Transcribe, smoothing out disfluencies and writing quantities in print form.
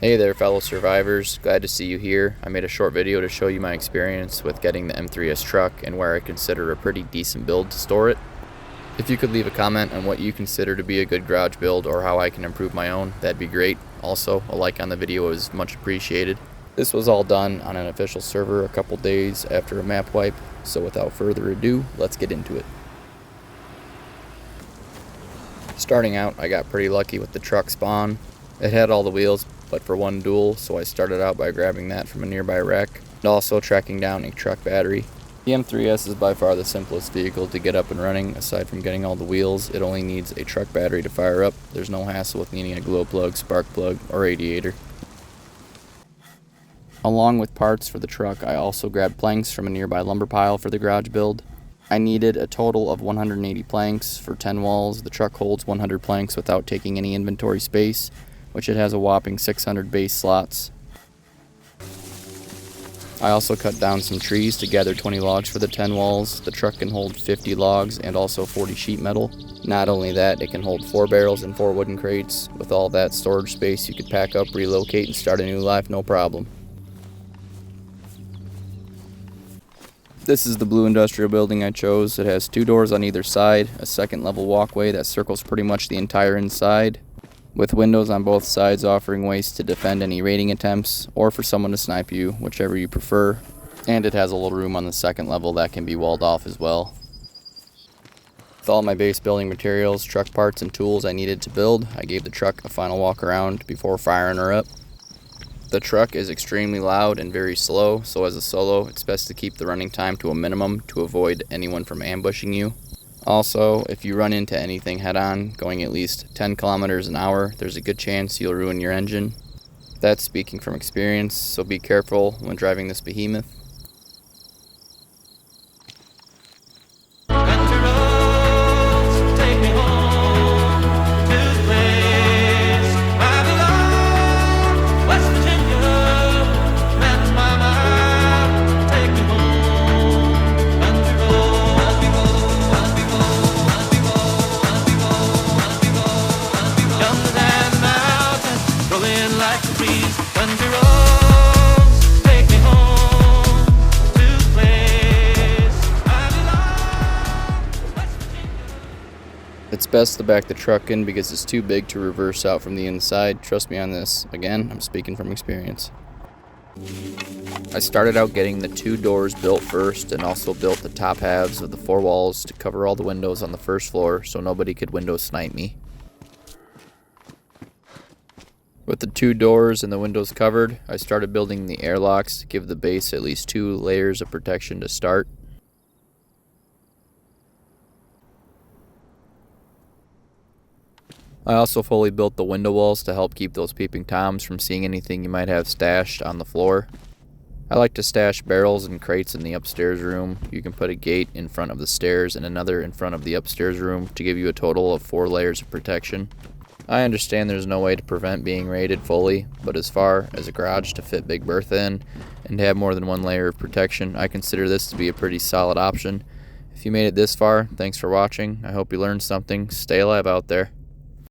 Hey there fellow survivors, glad to see you here. I made a short video to show you my experience with getting the M3S truck and where I consider a pretty decent build to store it. If you could leave a comment on what you consider to be a good garage build or how I can improve my own, that'd be great. Also, a like on the video is much appreciated. This was all done on an official server a couple days after a map wipe, so without further ado, let's get into it. Starting out, I got pretty lucky with the truck spawn. It had all the wheels but for one dual, so I started out by grabbing that from a nearby wreck and also tracking down a truck battery. The M3S is by far the simplest vehicle to get up and running. Aside from getting all the wheels, it only needs a truck battery to fire up. There's no hassle with needing a glow plug, spark plug, or radiator. Along with parts for the truck, I also grabbed planks from a nearby lumber pile for the garage build. I needed a total of 180 planks for 10 walls. The truck holds 100 planks without taking any inventory space, which it has a whopping 600 base slots. I also cut down some trees to gather 20 logs for the 10 walls. The truck can hold 50 logs and also 40 sheet metal. Not only that, it can hold 4 barrels and 4 wooden crates. With all that storage space, you could pack up, relocate, and start a new life no problem. This is the blue industrial building I chose. It has 2 doors on either side, a second level walkway that circles pretty much the entire inside, with windows on both sides offering ways to defend any raiding attempts or for someone to snipe you, whichever you prefer. And it has a little room on the second level that can be walled off as well. With all my base building materials, truck parts, and tools I needed to build, I gave the truck a final walk around before firing her up. The truck is extremely loud and very slow, so as a solo, it's best to keep the running time to a minimum to avoid anyone from ambushing you. Also, if you run into anything head-on, going at least 10 kilometers an hour, there's a good chance you'll ruin your engine. That's speaking from experience, so be careful when driving this behemoth. It's best to back the truck in because it's too big to reverse out from the inside. Trust me on this. Again, I'm speaking from experience. I started out getting the 2 doors built first and also built the top halves of the 4 walls to cover all the windows on the first floor so nobody could window snipe me. With the 2 doors and the windows covered, I started building the airlocks to give the base at least 2 layers of protection to start. I also fully built the window walls to help keep those peeping toms from seeing anything you might have stashed on the floor. I like to stash barrels and crates in the upstairs room. You can put a gate in front of the stairs and another in front of the upstairs room to give you a total of 4 layers of protection. I understand there's no way to prevent being raided fully, but as far as a garage to fit Big Bertha in and have more than 1 layer of protection, I consider this to be a pretty solid option. If you made it this far, thanks for watching. I hope you learned something. Stay alive out there.